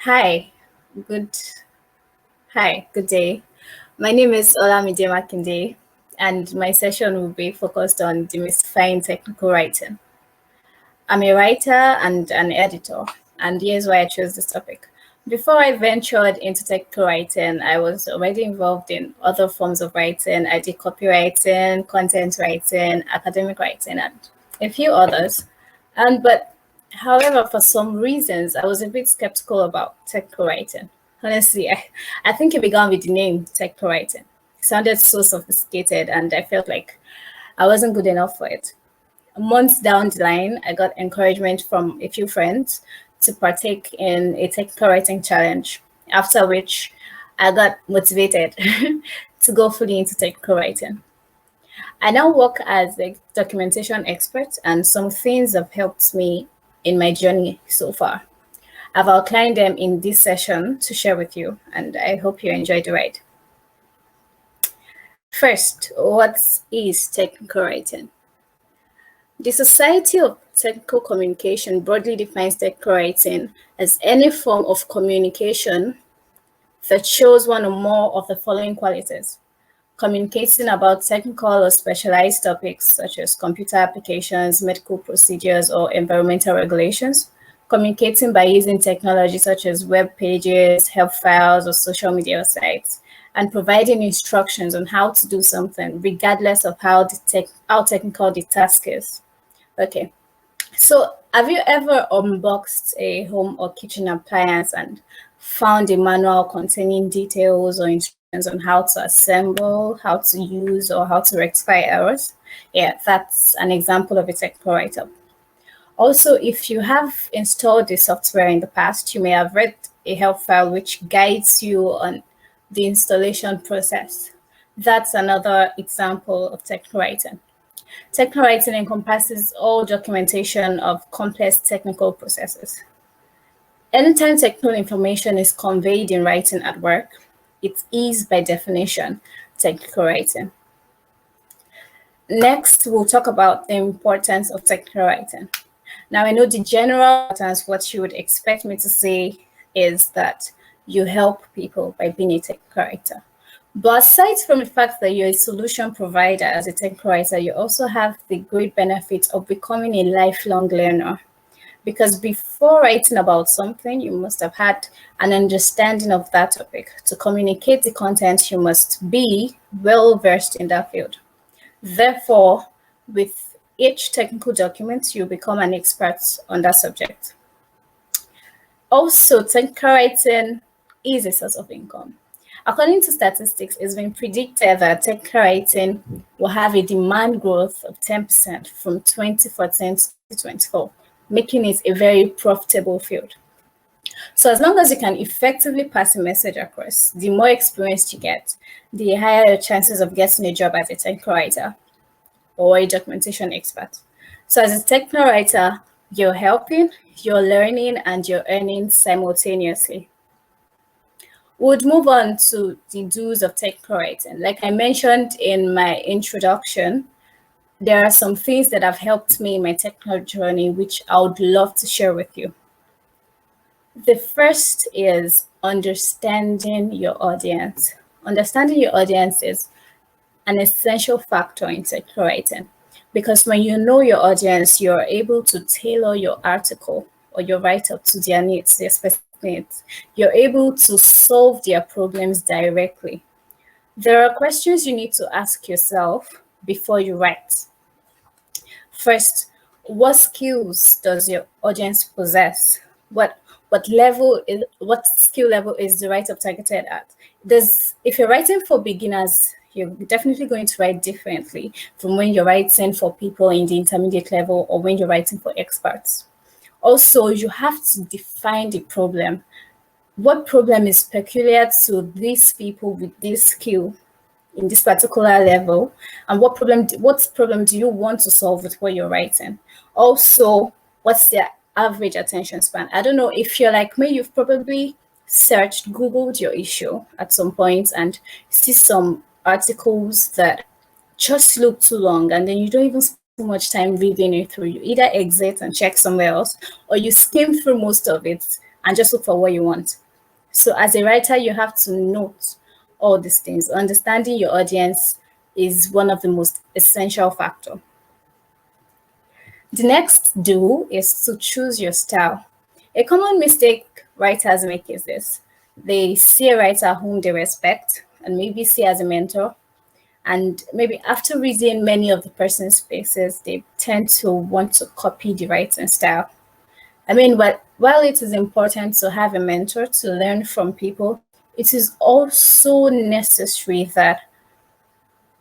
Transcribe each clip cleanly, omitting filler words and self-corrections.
Hi, good good day. My name is Olamide Makinde, and my session will be focused on demystifying technical writing. I'm a writer and an editor, and here's why I chose this topic. Before I ventured into technical writing, I was already involved in other forms of writing. I did copywriting, content writing, academic writing, and a few others. But however, for some reasons, I was a bit skeptical about technical writing. Honestly, I think it began with the name technical writing. It sounded so sophisticated, and I felt like I wasn't good enough for it. Months down the line, I got encouragement from a few friends to partake in a technical writing challenge, after which I got motivated to go fully into technical writing. I now work as a documentation expert, and some things have helped me in my journey so far. I've outlined them in this session to share with you, and I hope you enjoy the ride. First, what is technical writing? The Society of Technical Communication broadly defines technical writing as any form of communication that shows one or more of the following qualities: communicating about technical or specialized topics such as computer applications, medical procedures, or environmental regulations, communicating by using technology such as web pages, help files, or social media sites, and providing instructions on how to do something regardless of how technical the task is. Okay, so have you ever unboxed a home or kitchen appliance and found a manual containing details or instructions on how to assemble, how to use, or how to rectify errors? Yeah, that's an example of a technical write-up. Also, if you have installed the software in the past, you may have read a help file which guides you on the installation process. That's another example of technical writing. Technical writing encompasses all documentation of complex technical processes. Anytime technical information is conveyed in writing at work, it is by definition technical writing. Next, we'll talk about the importance of technical writing. Now, I know the general importance, what you would expect me to say is that you help people by being a technical writer. But aside from the fact that you're a solution provider as a technical writer, you also have the great benefit of becoming a lifelong learner. Because before writing about something, you must have had an understanding of that topic. To communicate the content, you must be well versed in that field. Therefore, with each technical document, you become an expert on that subject. Also, technical writing is a source of income. According to statistics, it's been predicted that technical writing will have a demand growth of 10% from 2014 to 2024, making it a very profitable field. So as long as you can effectively pass a message across, the more experience you get, the higher your chances of getting a job as a technical writer or a documentation expert. So as a technical writer, you're helping, you're learning, and you're earning simultaneously. We'll move on to the do's of technical writing. Like I mentioned in my introduction, there are some things that have helped me in my technical journey, which I would love to share with you. The first is understanding your audience. Understanding your audience is an essential factor in technical writing, because when you know your audience, you're able to tailor your article or your write-up to their needs, their specific needs. You're able to solve their problems directly. There are questions you need to ask yourself before you write. First, what skills does your audience possess? What skill level is the write-up targeted at? If you're writing for beginners, you're definitely going to write differently from when you're writing for people in the intermediate level or when you're writing for experts. Also, you have to define the problem. What problem is peculiar to these people with this skill in this particular level, and what problem do you want to solve with what you're writing? Also, what's their average attention span? I don't know if you're like me, you've probably Googled your issue at some point and see some articles that just look too long, and then you don't even spend too much time reading it through. You either exit and check somewhere else, or you skim through most of it and just look for what you want. So as a writer, you have to note all these things. Understanding your audience is one of the most essential factors. The next do is to choose your style. A common mistake writers make is this. They see a writer whom they respect and maybe see as a mentor. And maybe after reading many of the person's pieces, they tend to want to copy the writing style. I mean, but while it is important to have a mentor to learn from people, it is also necessary that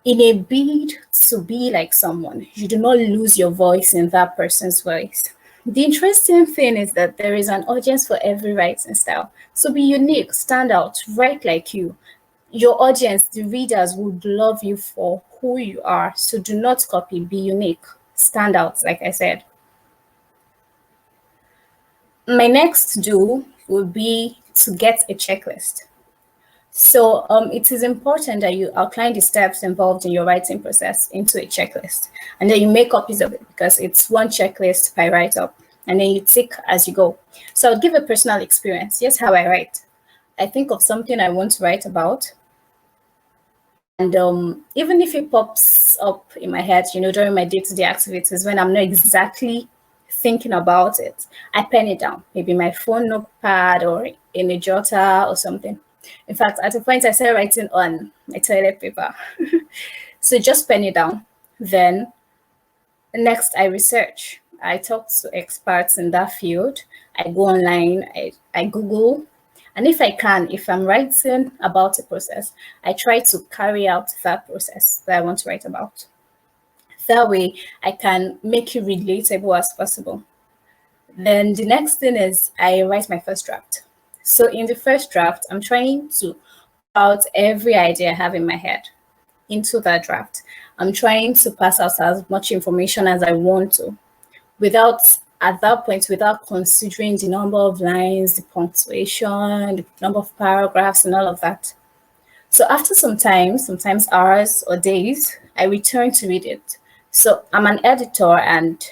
in a bid to be like someone, you do not lose your voice in that person's voice. The interesting thing is that there is an audience for every writing style. So be unique, stand out, write like you. Your audience, the readers, would love you for who you are. So do not copy, be unique, stand out, like I said. My next do would be to get a checklist. So it is important that you outline the steps involved in your writing process into a checklist, and then you make copies of it because it's one checklist per write-up, and then you tick as you go. So I'll give a personal experience. Here's how I write. I think of something I want to write about, and even if it pops up in my head, during my day-to-day activities when I'm not exactly thinking about it, I pen it down, maybe my phone notepad or in a jotter or something. In fact, at a point I started writing on my toilet paper. So just pen it down. Then next I research. I talk to experts in that field. I go online, I Google. And if I'm writing about a process, I try to carry out that process that I want to write about. That way I can make it relatable as possible. Then the next thing is I write my first draft. So in the first draft, I'm trying to put out every idea I have in my head into that draft. I'm trying to pass out as much information as I want to, at that point, without considering the number of lines, the punctuation, the number of paragraphs, and all of that. So after some time, sometimes hours or days, I return to read it. So I'm an editor and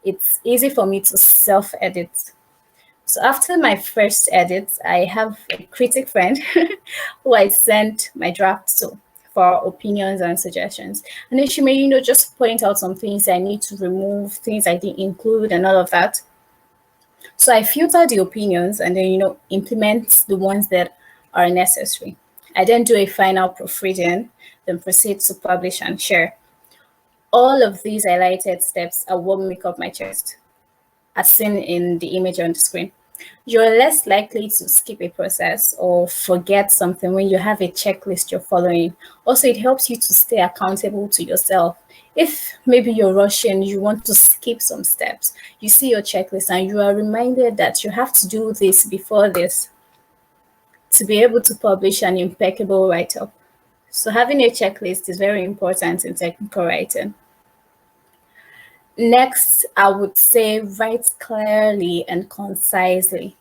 it's easy for me to self-edit. So after my first edit, I have a critic friend who I sent my draft to for opinions and suggestions. And then she may, just point out some things I need to remove, things I didn't include and all of that. So I filter the opinions and then, implement the ones that are necessary. I then do a final proofreading, then proceed to publish and share. All of these highlighted steps are what make up my chest, as seen in the image on the screen. You're less likely to skip a process or forget something when you have a checklist you're following. Also, it helps you to stay accountable to yourself. If maybe you're rushing, you want to skip some steps, you see your checklist and you are reminded that you have to do this before this to be able to publish an impeccable write-up. So having a checklist is very important in technical writing. Next, I would say write clearly and concisely.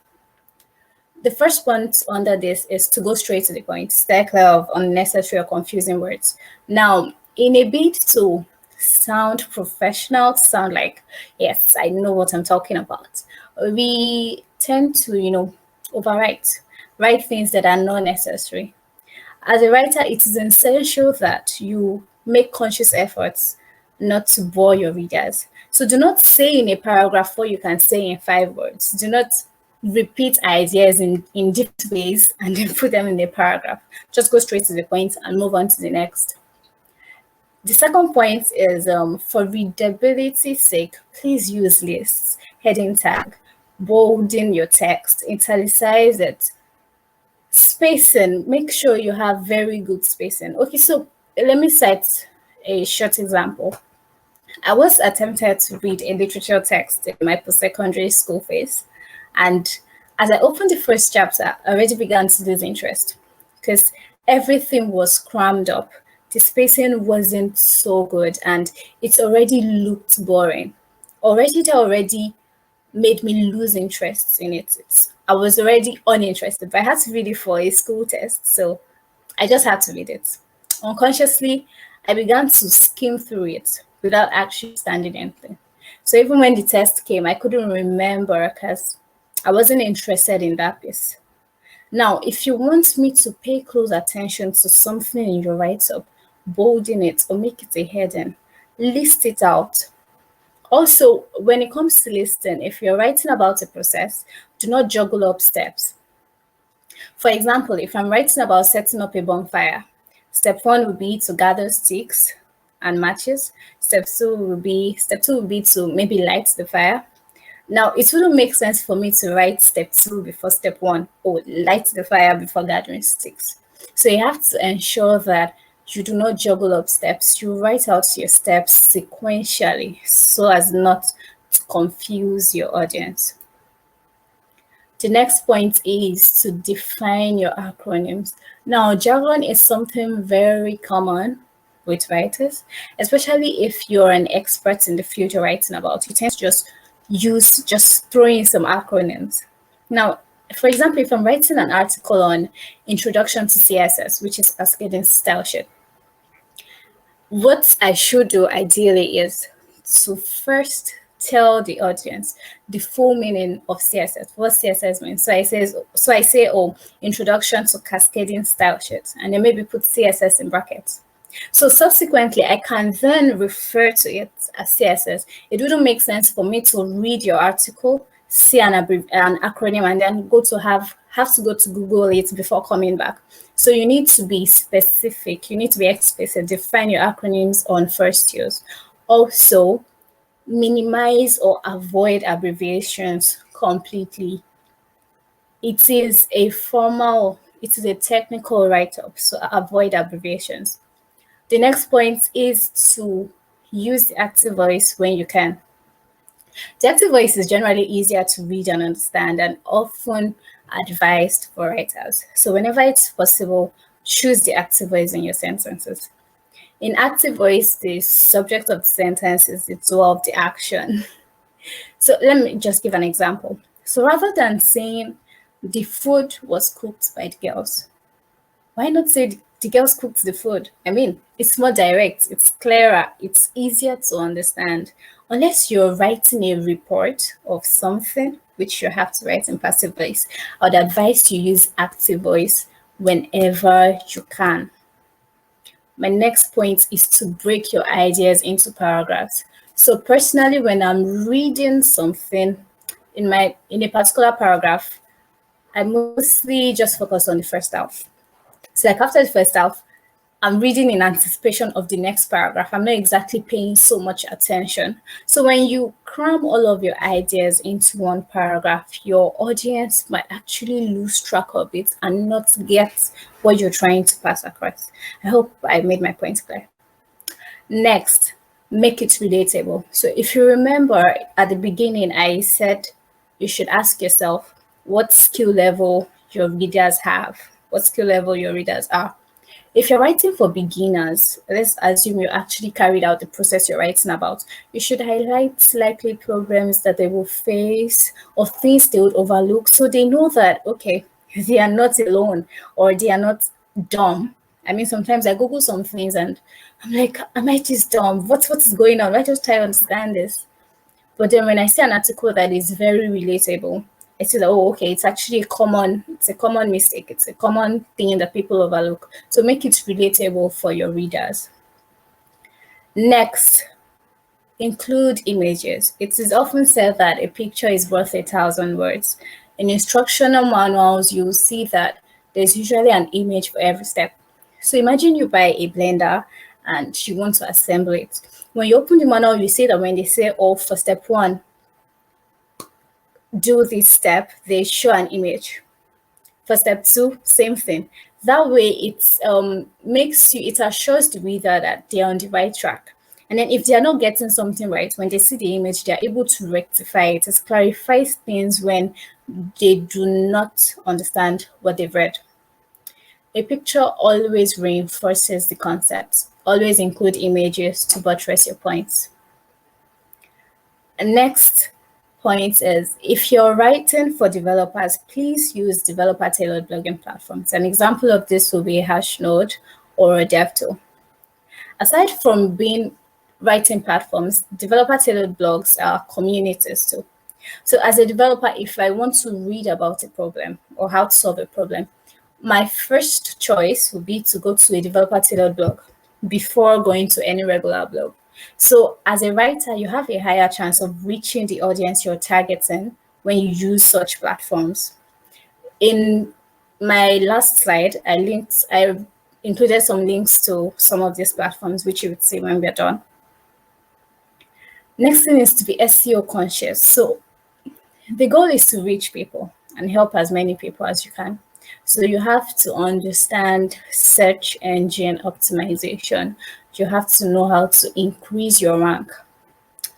The first point under this is to go straight to the point, stay clear of unnecessary or confusing words. Now, in a bid to sound professional, sound like, yes, I know what I'm talking about, we tend to, write things that are not necessary. As a writer, it is essential that you make conscious efforts not to bore your readers. So do not say in a paragraph what you can say in 5 words. Do not repeat ideas in different ways and then put them in a paragraph. Just go straight to the point and move on to the next. The second point is for readability's sake, please use lists, heading tag, bolding your text, italicize it. Spacing, make sure you have very good spacing. Okay, so let me cite a short example. I was attempted to read a literature text in my post-secondary school phase. And as I opened the first chapter, I already began to lose interest because everything was crammed up. The spacing wasn't so good and it already looked boring. That already made me lose interest in it. I was already uninterested, but I had to read it for a school test. So I just had to read it. Unconsciously, I began to skim through it without actually understanding anything. So even when the test came, I couldn't remember because I wasn't interested in that piece. Now, if you want me to pay close attention to something in your write-up, bolding it or make it a heading, list it out. Also, when it comes to listing, if you're writing about a process, do not juggle up steps. For example, if I'm writing about setting up a bonfire, step one would be to gather sticks and matches. Step two will be to maybe light the fire. Now, it wouldn't make sense for me to write step two before step one, or light the fire before gathering sticks. So you have to ensure that you do not juggle up steps. You write out your steps sequentially so as not to confuse your audience. The next point is to define your acronyms. Now, jargon is something very common with writers, especially if you're an expert in the field you're writing about. You tend to just throw in some acronyms. Now, for example, if I'm writing an article on Introduction to CSS, which is Cascading Style Sheet, what I should do ideally is to first tell the audience the full meaning of CSS, what CSS means. So I say, oh, Introduction to Cascading Style Sheet, and then maybe put CSS in brackets. So subsequently, I can then refer to it as CSS. It wouldn't make sense for me to read your article, see an acronym, and then have to go to Google it before coming back. So you need to be specific. You need to be explicit. Define your acronyms on first use. Also, minimize or avoid abbreviations completely. It is a technical write-up, so avoid abbreviations. The next point is to use the active voice when you can. The active voice is generally easier to read and understand and often advised for writers. So whenever it's possible, choose the active voice in your sentences. In active voice, the subject of the sentence is the doer of the action. So let me just give an example. So rather than saying the food was cooked by the girls, why not say the girls cooked the food? I mean, it's more direct, it's clearer, it's easier to understand. Unless you're writing a report of something, which you have to write in passive voice, I would advise you use active voice whenever you can. My next point is to break your ideas into paragraphs. So personally, when I'm reading something in a particular paragraph, I mostly just focus on the first half. So like after the first half, I'm reading in anticipation of the next paragraph. I'm not exactly paying so much attention. So when you cram all of your ideas into one paragraph, your audience might actually lose track of it and not get what you're trying to pass across. I hope I made my point clear. Next, make it relatable. So if you remember at the beginning, I said you should ask yourself what skill level your readers have, what skill level your readers are. If you're writing for beginners, let's assume you actually carried out the process you're writing about, you should highlight likely problems that they will face or things they would overlook so they know that, okay, they are not alone or they are not dumb. I mean, sometimes I Google some things and I'm like, am I just dumb? What is going on? Why just try to understand this? But then when I see an article that is very relatable, I see that, oh, okay, it's actually a common mistake. It's a common thing that people overlook. So make it relatable for your readers. Next, include images. It is often said that a picture is worth 1,000 words. In instructional manuals, you'll see that there's usually an image for every step. So imagine you buy a blender and you want to assemble it. When you open the manual, you see that when they say, oh, for step one, do this step, they show an image. For step two, same thing. That way it assures the reader that they're on the right track. And then if they're not getting something right, when they see the image, they're able to rectify it. It clarifies things when they do not understand what they've read. A picture always reinforces the concept. Always include images to buttress your points. And next point is, if you're writing for developers, please use developer-tailored blogging platforms. An example of this will be a Hashnode or a DevTool. Aside from being writing platforms, developer-tailored blogs are communities too. So as a developer, if I want to read about a problem or how to solve a problem, my first choice would be to go to a developer tailored blog before going to any regular blog. So as a writer, you have a higher chance of reaching the audience you're targeting when you use such platforms. In my last slide, I included some links to some of these platforms, which you would see when we're done. Next thing is to be SEO conscious. So the goal is to reach people and help as many people as you can. So you have to understand search engine optimization. You have to know how to increase your rank.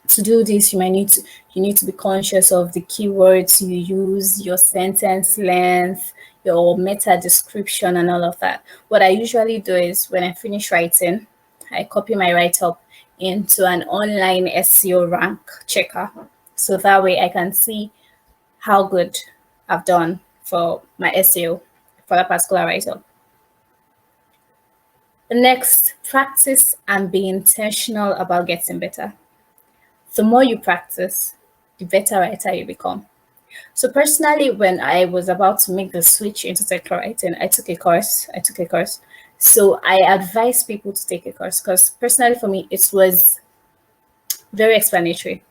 To do this, you need to be conscious of the keywords you use, your sentence length, your meta description, and all of that. What I usually do is when I finish writing, I copy my write-up into an online SEO rank checker. So that way I can see how good I've done for my SEO for that particular write-up. The next, practice and be intentional about getting better. The more you practice, the better writer you become. So personally, when I was about to make the switch into technical writing, I took a course. So I advise people to take a course because personally for me, it was very explanatory.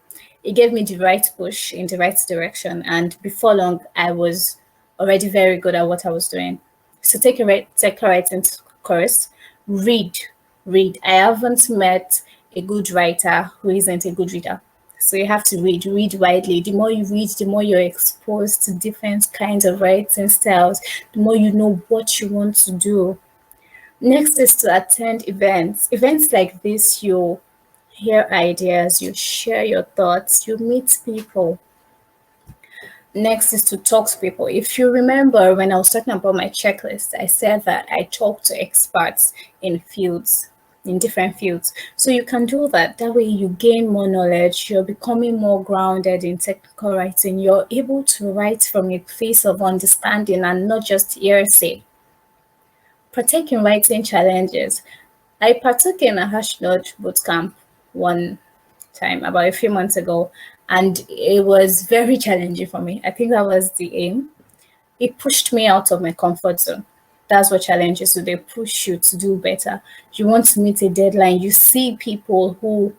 It gave me the right push in the right direction. And before long, I was already very good at what I was doing. So take a technical writing course, read. I haven't met a good writer who isn't a good reader. So you have to read widely. The more you read, the more you're exposed to different kinds of writing styles, the more you know what you want to do. Next is to attend events. Events like this, you hear ideas, you share your thoughts, you meet people. Next is to talk to people. If you remember when I was talking about my checklist, I said that I talk to experts in different fields. So you can do that. That way you gain more knowledge. You're becoming more grounded in technical writing. You're able to write from a place of understanding and not just hearsay. Partake in writing challenges. I partook in a Hashnote bootcamp one time about a few months ago, and it was very challenging for me. I think that was the aim. It pushed me out of my comfort zone. That's what challenges do. They push you to do better. You want to meet a deadline. You see people who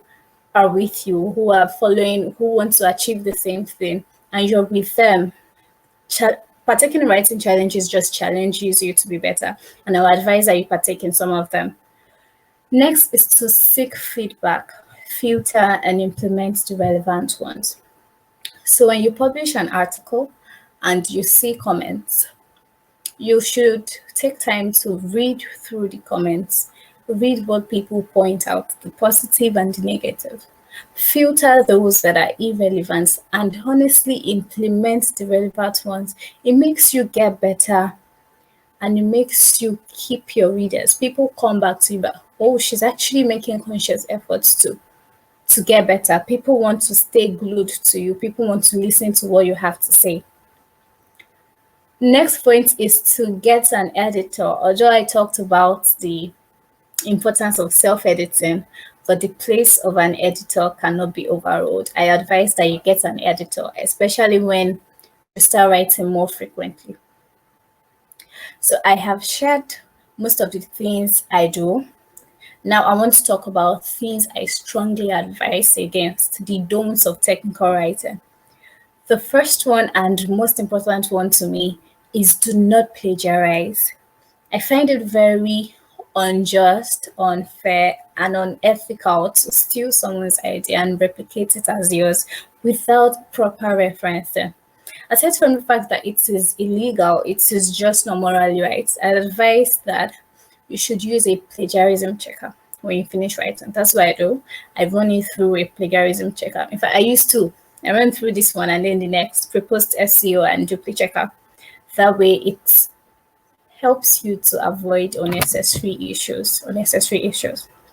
are with you, who are following, who want to achieve the same thing, and you're with them. Partaking in writing challenges just challenges you to be better, and I'll advise that you partake in some of them. Next is to seek feedback, filter and implement the relevant ones. So when you publish an article and you see comments, you should take time to read through the comments, read what people point out, the positive and the negative. Filter those that are irrelevant and honestly implement the relevant ones. It makes you get better and it makes you keep your readers. People come back to you, but oh, she's actually making conscious efforts to get better. People want to stay glued to you. People want to listen to what you have to say. Next point is to get an editor. Although I talked about the importance of self-editing, but the place of an editor cannot be overruled. I advise that you get an editor, especially when you start writing more frequently. So I have shared most of the things I do. Now I want to talk about things I strongly advise against, the don'ts of technical writing. The first one and most important one to me is do not plagiarize. I find it very unjust, unfair, and unethical to steal someone's idea and replicate it as yours without proper referencing. Aside from the fact that it is illegal, it is just not morally right, I advise that you should use a plagiarism checker when you finish writing. That's what I do. I run it through a plagiarism checker. In fact, I used to. I went through this one and then the next, pre-post SEO and duplicate checker. That way it helps you to avoid unnecessary issues.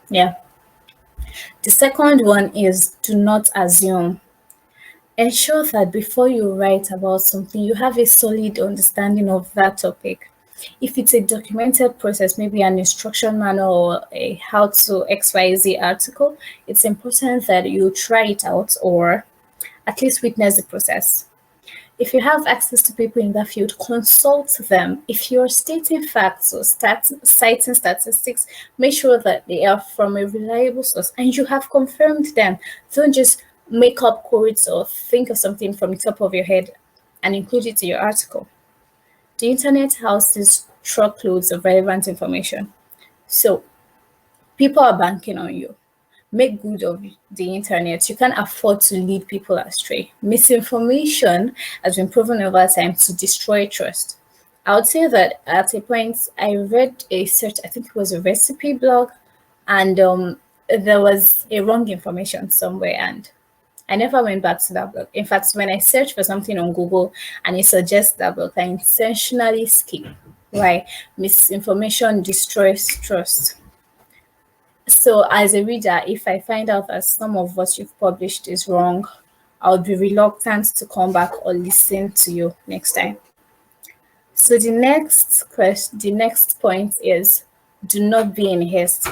Yeah. The second one is do not assume. Ensure that before you write about something, you have a solid understanding of that topic. If it's a documented process, maybe an instruction manual or a how to XYZ article, it's important that you try it out or at least witness the process. If you have access to people in that field, consult them. If you're stating facts or citing statistics, make sure that they are from a reliable source and you have confirmed them. Don't just make up quotes or think of something from the top of your head and include it in your article. The internet houses truckloads of relevant information. So people are banking on you. Make good of the internet. You can't afford to lead people astray. Misinformation has been proven over time to destroy trust. I would say that at a point I read a search, I think it was a recipe blog, and there was a wrong information somewhere, and I never went back to that blog. In fact, when I search for something on Google and it suggests that blog, I intentionally skip. Why? Misinformation destroys trust. So as a reader, if I find out that some of what you've published is wrong, I'll be reluctant to come back or listen to you next time. So the next point is, do not be in haste.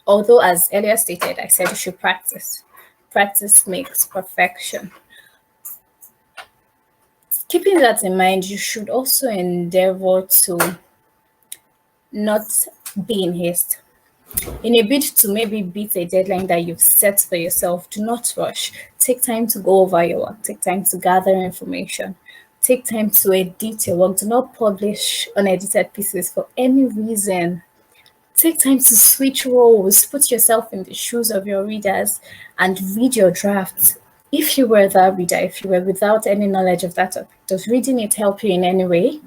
Although, as earlier stated, I said you should practice. Practice makes perfection. Keeping that in mind, you should also endeavor to not be in haste. In a bid to maybe beat a deadline that you've set for yourself, do not rush. Take time to go over your work. Take time to gather information. Take time to edit your work. Do not publish unedited pieces for any reason. Take time to switch roles. Put yourself in the shoes of your readers and read your drafts. If you were that reader, if you were without any knowledge of that topic, does reading it help you in any way?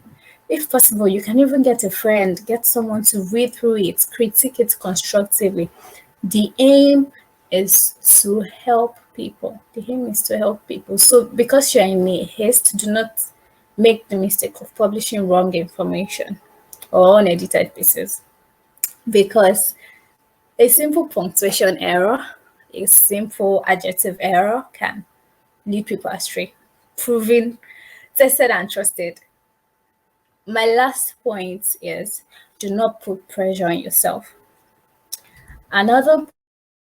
If possible, you can even get a friend, get someone to read through it, critique it constructively. The aim is to help people. The aim is to help people. So because you're in a haste, do not make the mistake of publishing wrong information or unedited pieces. Because a simple punctuation error, a simple adjective error can lead people astray. Proven, tested, and trusted. My last point is, do not put pressure on yourself. Another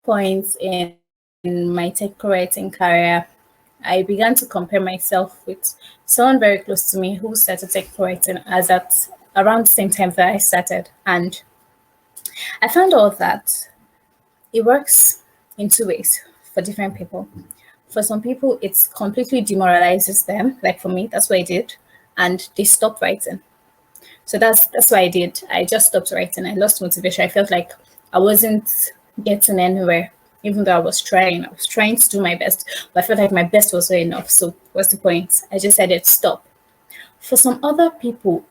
point in my tech writing career, I began to compare myself with someone very close to me who started tech writing as at around the same time that I started. And I found out that it works in two ways for different people. For some people, it completely demoralizes them. Like for me, that's what I did. And they stopped writing. So that's what I did. I just stopped writing. I lost motivation. I felt like I wasn't getting anywhere, even though I was trying. I was trying to do my best, but I felt like my best wasn't enough. So what's the point? I just said stop. For some other people,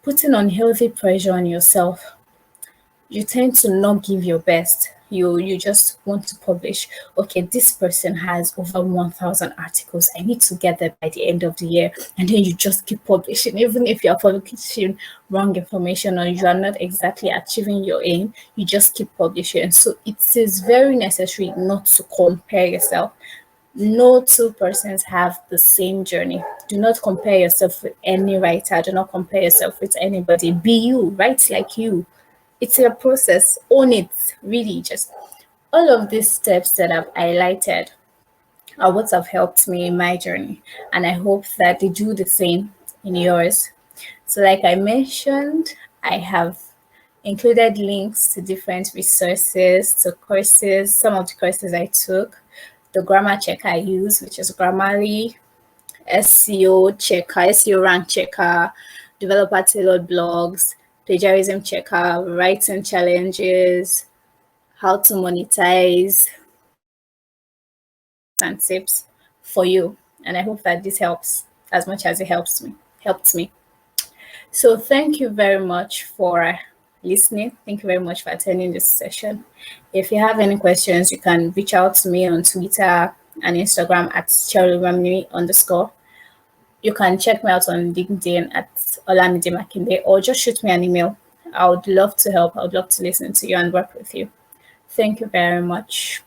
putting unhealthy pressure on yourself, you tend to not give your best. You just want to publish. Okay, this person has over 1,000 articles. I need to get there by the end of the year. And then you just keep publishing. Even if you're publishing wrong information or you are not exactly achieving your aim, you just keep publishing. So it is very necessary not to compare yourself. No two persons have the same journey. Do not compare yourself with any writer. Do not compare yourself with anybody. Be you. Write like you. It's a process. Own it. Really, just all of these steps that I've highlighted are what have helped me in my journey, and I hope that they do the same in yours. So like I mentioned, I have included links to different resources, to courses, some of the courses I took, the grammar checker I use, which is Grammarly, SEO checker, SEO rank checker, developer tailored blogs, plagiarism checker, writing challenges, how to monetize, and tips for you. And I hope that this helps as much as it helped me. So thank you very much for listening. Thank you very much for attending this session. If you have any questions, you can reach out to me on Twitter and Instagram at cherylramni_. You can check me out on LinkedIn at Olamide Makinde, or just shoot me an email. I would love to help. I would love to listen to you and work with you. Thank you very much.